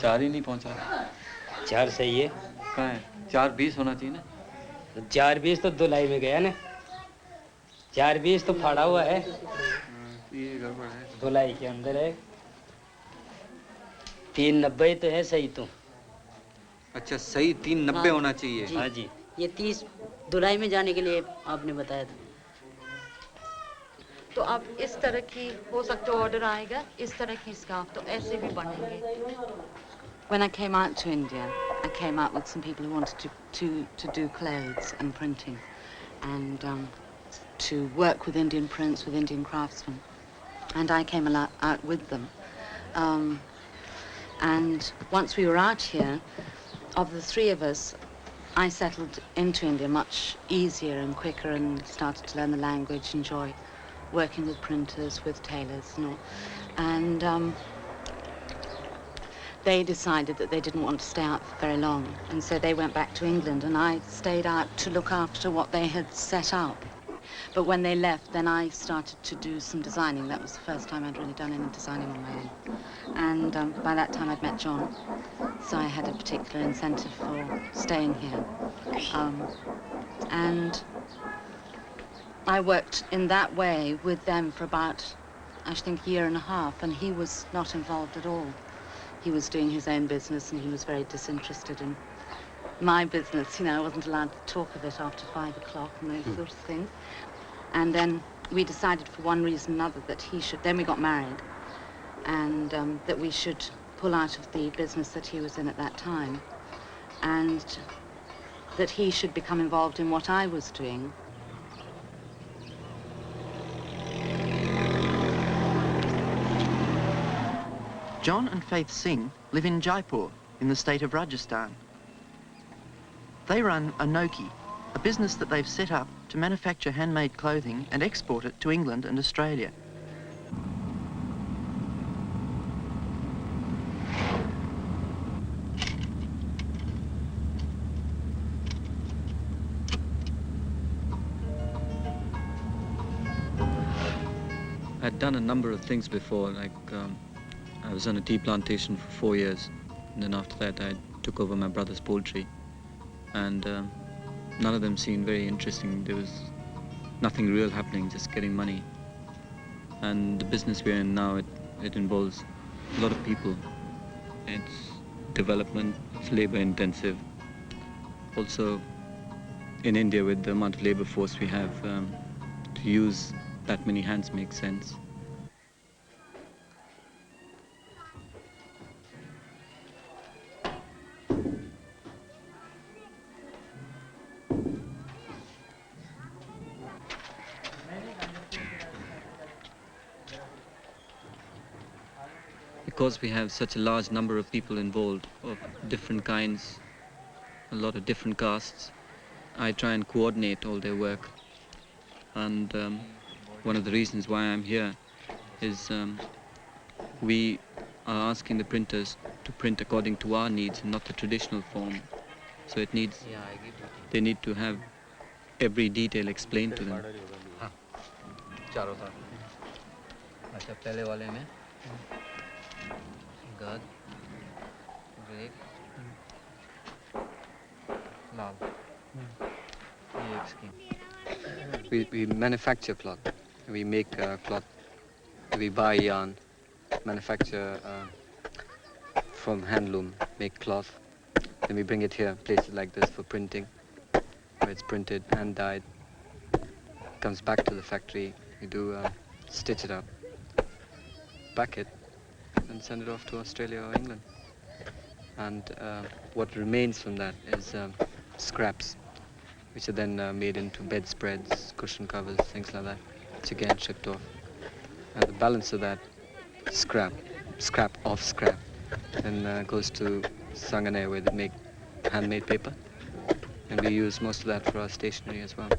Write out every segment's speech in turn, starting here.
चार ही नहीं पहुंचा। चार सही है। कहाँ है? 4:20 होना चाहिए ना। 4:20 तो धुलाई में गया ना। 4:20 तो फाड़ा हुआ है। ये गड़बड़ है। धुलाई के अंदर है। 3:90 तो है सही तो। अच्छा सही 3:90 होना चाहिए। हाँ जी। ये 30 धुलाई में जाने के लिए आपने बताया था। तो अब इस तरह की हो सकता है ऑर्डर आएगा, इस तरह की स्कार्फ तो ऐसे भी बनेंगे। When I came out to India, I came out with some people who wanted to do clothes and printing and to work with Indian prints, with Indian craftsmen. And I came out with them. And once we were out here, of the three of us, I settled into India much easier and quicker and started to learn the language, enjoy working with printers, with tailors and all. And they decided that they didn't want to stay out for very long, and so they went back to England, and I stayed out to look after what they had set up. But when they left, then I started to do some designing. That was the first time I'd really done any designing on my own. And by that time I'd met John, so I had a particular incentive for staying here. And I worked in that way with them for about, I think, a year and a half, and he was not involved at all. He was doing his own business, and he was very disinterested in my business. You know, I wasn't allowed to talk of it after 5 o'clock and those sorts of things. And then we decided for one reason or another that he should, then we got married, and that we should pull out of the business that he was in at that time, and that he should become involved in what I was doing. John and Faith Singh live in Jaipur, in the state of Rajasthan. They run Anoki, a business that they've set up to manufacture handmade clothing and export it to England and Australia. I'd done a number of things before, like I was on a tea plantation for 4 years, and then after that I took over my brother's poultry, and none of them seemed very interesting. There was nothing real happening, just getting money. And the business we're in now, it involves a lot of people. It's development, it's labor intensive. Also, in India, with the amount of labor force we have, to use that many hands makes sense. because we have such a large number of people involved of different kinds, a lot of different castes, I try and coordinate all their work. And one of the reasons why I'm here is we are asking the printers to print according to our needs and not the traditional form. So it needs, they need to have every detail explained to them. चारों था अच्छा पहले वाले में गद break लाल ये एक scheme We manufacture cloth. We make cloth. We buy yarn, manufacture from handloom, make cloth. Then we bring it here, places like this for printing, where it's printed and dyed. Comes back to the factory. We do stitch it up, pack it, and send it off to Australia or England. And what remains from that is scraps, which are then made into bedspreads, cushion covers, things like that, which again shipped off. And the balance of that scrap of scrap, then goes to Sanganair, where they make handmade paper. And we use most of that for our stationery as well.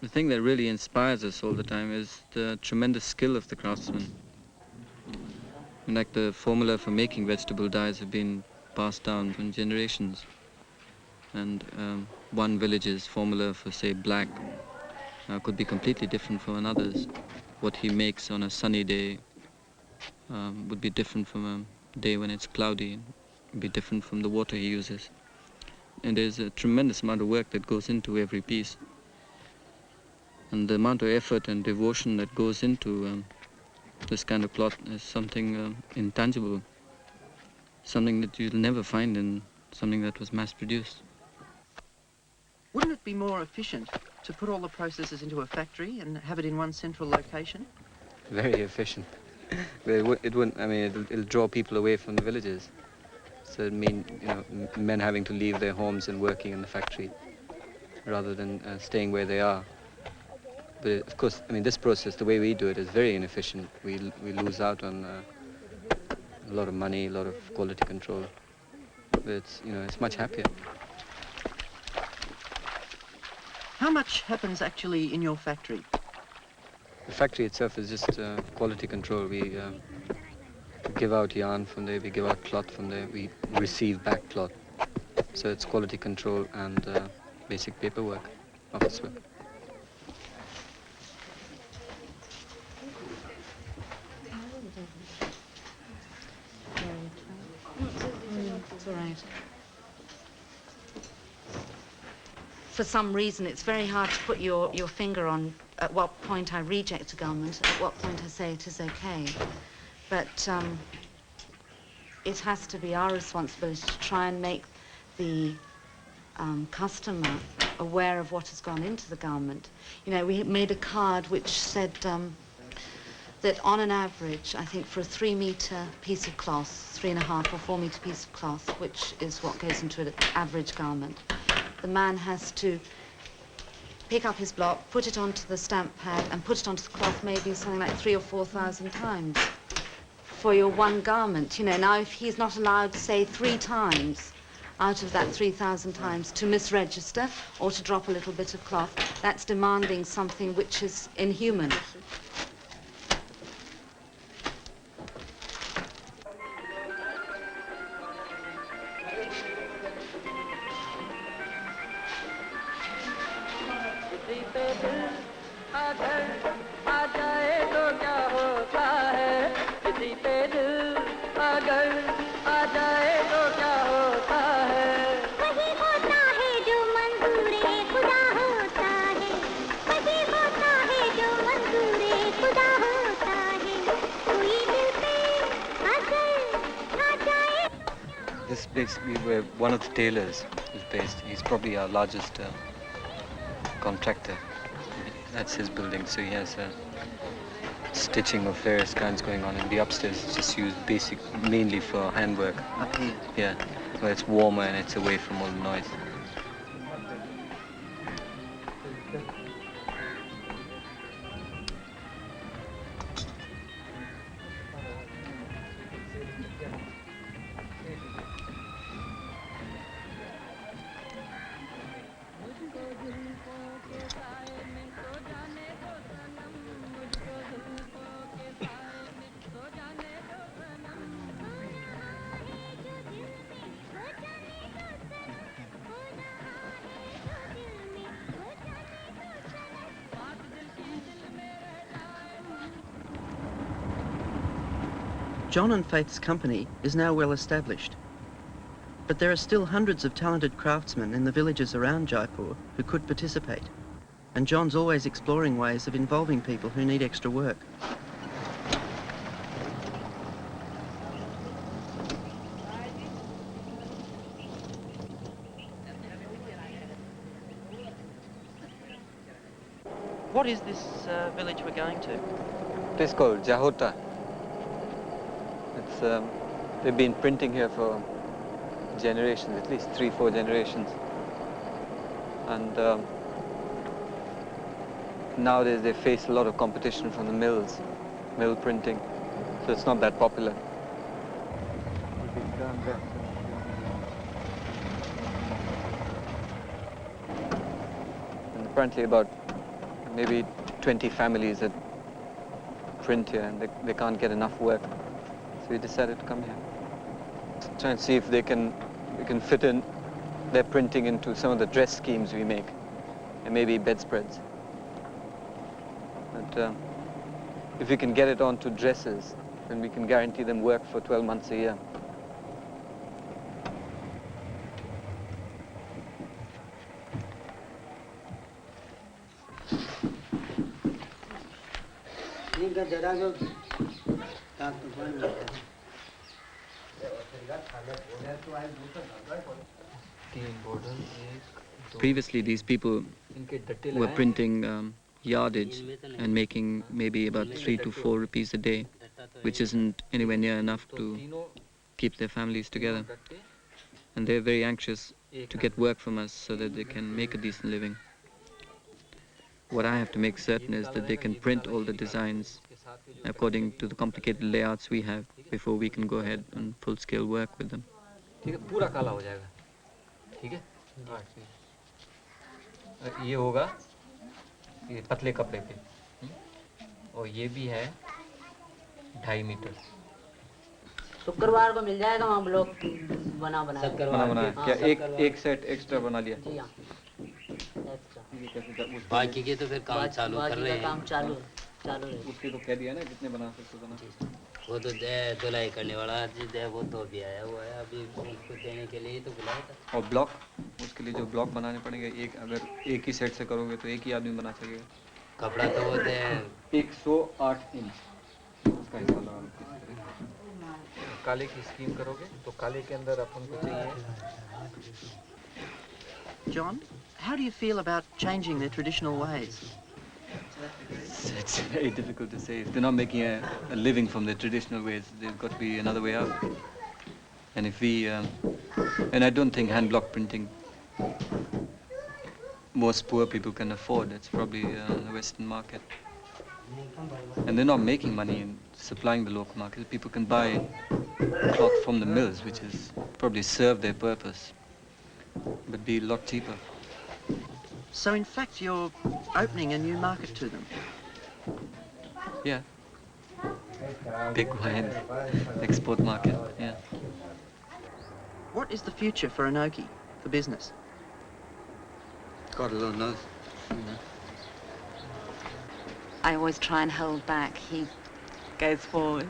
The thing that really inspires us all the time is the tremendous skill of the craftsmen. And like the formula for making vegetable dyes have been passed down from generations. And one village's formula for, say, black could be completely different from another's. What he makes on a sunny day would be different from a day when it's cloudy, would be different from the water he uses. And there's a tremendous amount of work that goes into every piece. And the amount of effort and devotion that goes into this kind of cloth is something intangible, something that you'll never find in something that was mass-produced. Wouldn't it be more efficient to put all the processes into a factory and have it in one central location? Very efficient. But it wouldn't. I mean, it'll draw people away from the villages. So it mean, you know, men having to leave their homes and working in the factory rather than staying where they are. But of course, I mean, this process, the way we do it, is very inefficient. We lose out on a lot of money, a lot of quality control. But it's, you know, it's much happier. How much happens actually in your factory? The factory itself is just quality control. We give out yarn from there, we give out cloth from there, we receive back cloth. So it's quality control and basic paperwork, office work. It's all right. For some reason, it's very hard to put your finger on at what point I reject a garment, at what point I say it is okay. But it has to be our responsibility to try and make the customer aware of what has gone into the garment. You know, we made a card which said that on an average, I think for a 3-meter piece of cloth, 3.5 or 4-meter piece of cloth, which is what goes into an average garment, the man has to pick up his block, put it onto the stamp pad, and put it onto the cloth maybe something like 3,000 or 4,000 times for your one garment. You know, now if he's not allowed, say, 3 times out of that 3,000 times to misregister or to drop a little bit of cloth, that's demanding something which is inhuman. This place, where one of the tailors is based. He's probably our largest contractor. That's his building, so he has stitching of various kinds going on. And the upstairs is just used mainly for handwork. Up here? Yeah, where it's warmer and it's away from all the noise. John and Faith's company is now well established, but there are still hundreds of talented craftsmen in the villages around Jaipur who could participate, and John's always exploring ways of involving people who need extra work. What is this village we're going to? It's called Jahota. It's, they've been printing here for generations, at least 3-4 generations. And nowadays they face a lot of competition from the mills, mill printing, so it's not that popular. And apparently about maybe 20 families that print here, and they can't get enough work. So we decided to come here. Try and see if we can fit in their printing into some of the dress schemes we make, and maybe bedspreads. But if we can get it onto dresses, then we can guarantee them work for 12 months a year. तीन border एक Previously, these people इनके डट्टे were लगाए printing yardage and making maybe about 3 to 4 rupees a day, which isn't anywhere near enough तो to तीनों keep their families together. डट्टे And they're very anxious एक to get work from us so that they can make a decent living. What I have to make certain is that they can print all the designs according to the complicated layouts we have before we can go ahead and full-scale work with them. ठीक है पूरा काला हो जाएगा ठीक है हाँ ठीक है ये होगा ये पतले कपड़े पे और ये भी है 2.5 मीटर शुक्रवार को मिल जाएगा वहाँ ब्लॉक बना बना क्या एक सेट एक्स्ट्रा बना लिया? जी हाँ बाकी के तो फिर काम चालू कर रहे हैं काम चालू है उसके तो कह दिया ना जितने बना सकते हो बना। वो तो धुलाई करने वाला वो तो भी आया हुआ है अभी उनको देने के लिए तो बुलाया था। और ब्लॉक उसके लिए जो ब्लॉक बनाने पड़ेंगे एक अगर एक ही सेट से करोगे तो एक ही आदमी बना सकेगा। कपड़ा तो वो 108 इंच उसका हिस्सा लगा लो। काले की स्कीम करोगे तो काले के अंदर अपन को चाहिए। John, how do you feel about changing their traditional ways? It's very difficult to say. If they're not making a living from their traditional ways, there's got to be another way out. And if we, and I don't think hand block printing most poor people can afford. It's probably the Western market. And they're not making money in supplying the local market. People can buy cloth from the mills, which is probably serve their purpose, but be a lot cheaper. So in fact you're opening a new market to them? Yeah. Big wine export market, yeah. What is the future for Enoki, the business? God alone knows. I always try and hold back. He goes forward,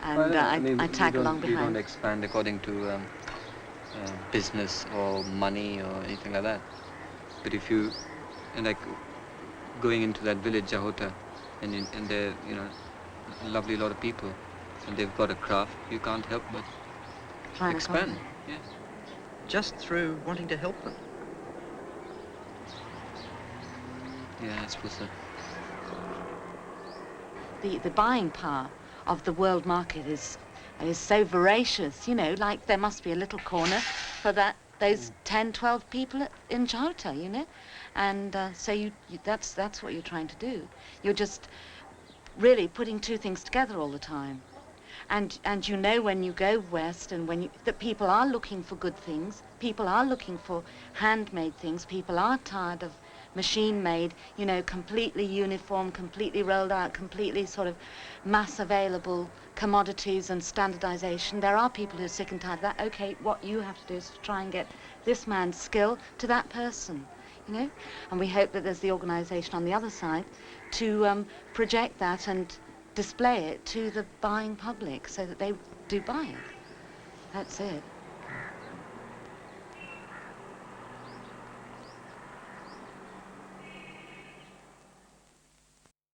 and I tag along We don't behind. expand according to business or money or anything like that. But if you, and like going into that village, Jahota, and they're, you know, lovely lot of people, and they've got a craft, you can't help but Trying to expand. copy. Yeah. Just through wanting to help them? Yeah, I suppose so. The buying power of the world market is so voracious, you know, like there must be a little corner for those 10, 12 people in Jhota, you know, and so that's what you're trying to do. You're just really putting two things together all the time, and you know when you go west and that people are looking for good things, people are looking for handmade things, people are tired of machine-made, you know, completely uniform, completely rolled out, completely sort of mass available commodities and standardization. There are people who are sick and tired of that. Okay, what you have to do is to try and get this man's skill to that person, you know? And we hope that there's the organization on the other side to project that and display it to the buying public so that they do buy it. That's it.